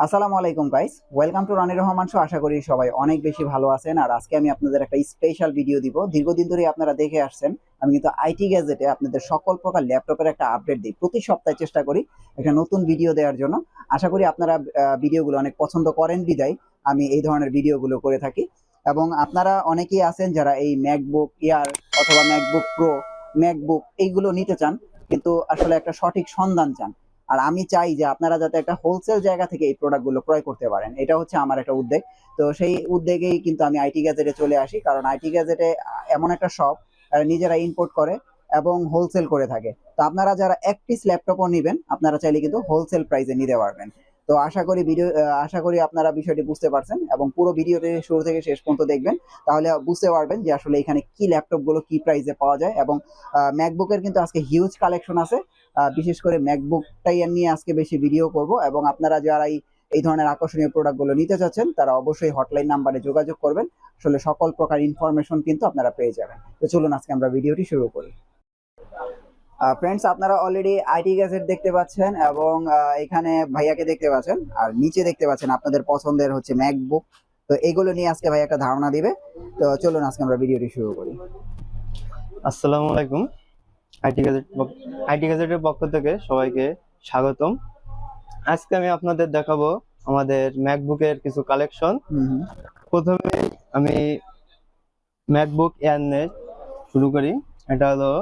আসসালামু আলাইকুম guys, welcome to Rani Rahman show. আশা করি সবাই অনেক বেশি ভালো আছেন। আর আজকে আমি আপনাদের একটা স্পেশাল ভিডিও দিব। দীর্ঘদিন ধরে আপনারা দেখে আসছেন আমি কিন্তু আইটি গ্যাজেটে আপনাদের সকল প্রকার ল্যাপটপের একটা আপডেট দিই। প্রতি সপ্তাহে চেষ্টা করি একটা নতুন ভিডিও দেওয়ার জন্য। আশা করি আপনারা ভিডিওগুলো অনেক পছন্দ করেন বিদায় আমি এই ধরনের ভিডিওগুলো করে থাকি। এবং আপনারা অনেকেই আছেন যারা এই ম্যাকবুক এয়ার অথবা ম্যাকবুক প্রো, ম্যাকবুক এইগুলো নিতে চান, কিন্তু আসলে একটা সঠিক সন্ধান চান। আর আমি চাই যে আপনারা যাতে একটা হোলসেল জায়গা থেকে এই প্রোডাক্টগুলো ক্রয় করতে পারেন, এটা হচ্ছে আমার একটা উদ্যোগ। তো সেই উদ্যোগেই কিন্তু আমি আইটি গ্যাজেটে চলে আসি, কারণ আইটি গ্যাজেটে এমন একটা শপ নিজেরা ইম্পোর্ট করে এবং হোলসেল করে থাকে। তো আপনারা যারা এক পিস ল্যাপটপও নেবেন, আপনারা চাইলে কিন্তু হোলসেল প্রাইসে নিতে পারবেন। তো আশা করি আপনারা বিষয়টি বুঝতে পারছেন এবং পুরো ভিডিওটি শুরু থেকে শেষ পর্যন্ত দেখবেন, তাহলে বুঝতে পারবেন যে আসলে এখানে কি ল্যাপটপগুলো কি প্রাইসে পাওয়া যায়। এবং ম্যাকবুকের কিন্তু আজকে হিউজ কালেকশন আছে। বিশেষ করে ম্যাকবুকটাই নিয়ে আজকে বেশি ভিডিও করব। এবং আপনারা যারা এই ধরনের আকর্ষণীয় প্রোডাক্টগুলো নিতে চাচ্ছেন তারা অবশ্যই হটলাইন নাম্বারে যোগাযোগ করবেন। আসলে সকল প্রকার ইনফরমেশন কিন্তু আপনারা পেয়ে যাবেন। তো চলুন আজকে আমরা ভিডিওটি শুরু করি। ফ্রেন্ডস, আপনারা অলরেডি আইটি গ্যাজেট দেখতে পাচ্ছেন এবং এখানে ভাইয়াকে দেখতে পাচ্ছেন, আর নিচে দেখতে পাচ্ছেন আপনাদের পছন্দের হচ্ছে ম্যাকবুক। তো এগুলো নিয়ে আজকে ভাই একটা ধারণা দিবে। তো চলুন আজকে আমরা ভিডিওটি শুরু করি। আসসালামু আলাইকুম। আইটি গ্যাজেটের পক্ষ থেকে সবাইকে স্বাগতম। আজকে আমি আপনাদের দেখাবো আমাদের ম্যাকবুকের কিছু কালেকশন। প্রথমে আমি ম্যাকবুক এয়ার নিয়ে শুরু করি। এটা হলো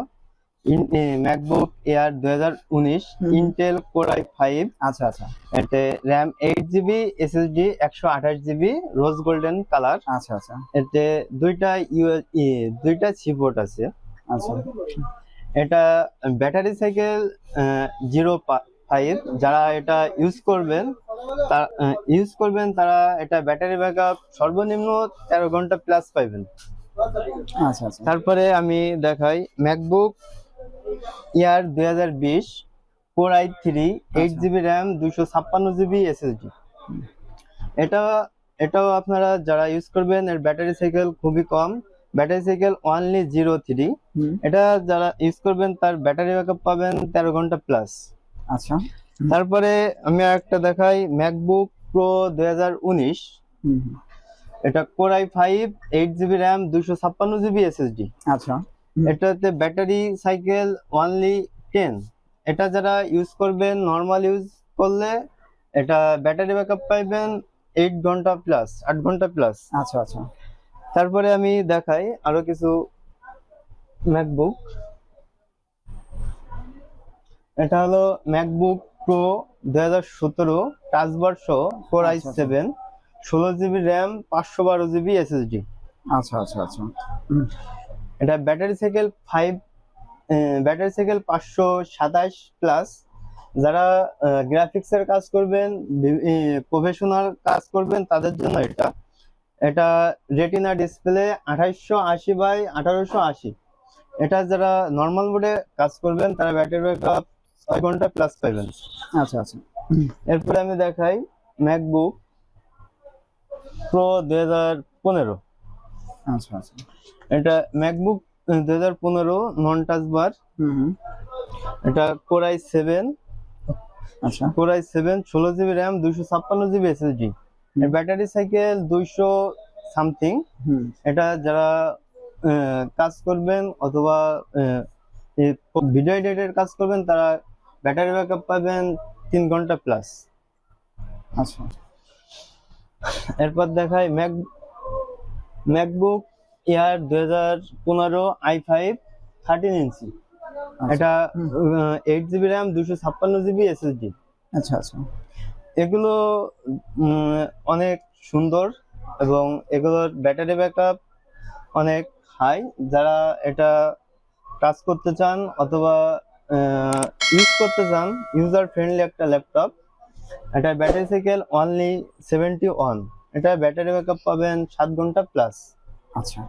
MacBook air 2019 Intel core i5। আচ্ছা আচ্ছা, এতে র্যাম 8GB, এসএসডি 128GB, রোজ গোল্ডেন কালার। আচ্ছা আচ্ছা, এতে দুইটা চিপোর্ট আছে। আচ্ছা, এটা ব্যাটারি সাইকেল 0.5। যারা এটা ইউজ করবেন তারা এটা ব্যাটারি ব্যাকআপ সর্বনিম্ন 13 ঘন্টা প্লাস পাবেন। আচ্ছা আচ্ছা, তারপরে আমি দেখাই ম্যাকবুক ইয়ার 2020 core i3 8GB RAM 256GB SSD. এটাও আপনারা যারা ইউজ করবেন এর ব্যাটারি সাইকেল খুবই কম, ব্যাটারি সাইকেল অনলি 0.3। এটা যারা ইউজ করবেন তার ব্যাটারি ব্যাকআপ পাবেন 13 ঘন্টা প্লাস। আচ্ছা, তারপরে আমি একটা দেখাই ম্যাকবুক প্রো 2019। এটা core i5 8GB RAM 256GB SSD. আচ্ছা, এটাতে ব্যাটারি সাইকেল অনলি 10। এটা যারা ইউজ করবেন নরমাল ইউজ করলে এটা ব্যাটারি ব্যাকআপ পাইবেন 8 ঘন্টা প্লাস, 8 ঘন্টা প্লাস। আচ্ছা আচ্ছা, তারপরে আমি দেখাই আরো কিছু ম্যাকবুক। এটা হলো ম্যাকবুক প্রো 2017 টাচ বার সহ core i7 16GB RAM 512GB SSD. আচ্ছা আচ্ছা, আচ্ছা, এটা ব্যাটারি সাইকেল 527 প্লাস। যারা গ্রাফিক্সের কাজ করবেন, প্রফেশনাল কাজ করবেন তাদের জন্য এটা রেটিনা ডিসপ্লে 2880x1880। এটা যারা নরমাল মোডে কাজ করবেন তারা ব্যাটারি ব্যাকআপ 6 ঘন্টা প্লাস পাবেন। আচ্ছা আচ্ছা, এরপরে আমি দেখাই ম্যাকবুক প্রো 2015। আচ্ছা আচ্ছা, এটা ম্যাকবুক 2015 নন টাচ বার। এটা কোর i7, আচ্ছা, core i7 16GB RAM 256GB SSD. এর ব্যাটারি সাইকেল 200 সামথিং। এটা যারা কাজ করবেন অথবা ভিডিও এডিটের কাজ করবেন তারা ব্যাটারি ব্যাকআপ পাবেন 3 ঘন্টা প্লাস। আচ্ছা, এরপর দেখাই ম্যাকবুক এয়ার 2015 i5 13 ইঞ্চি। এটা 8GB র্যাম 256GB এসএসডি। আচ্ছা আচ্ছা, এগুলো অনেক সুন্দর এবং এগুলোর ব্যাটারি ব্যাকআপ অনেক হাই। যারা এটা কাজ করতে চান অথবা ইউজ করতে চান, ইউজার ফ্রেন্ডলি একটা ল্যাপটপ। এটা ব্যাটারি সাইকেল অনলি 71। এটা ব্যাটারি ব্যাকআপ পাবেন 7 ঘন্টা প্লাস। আচ্ছা।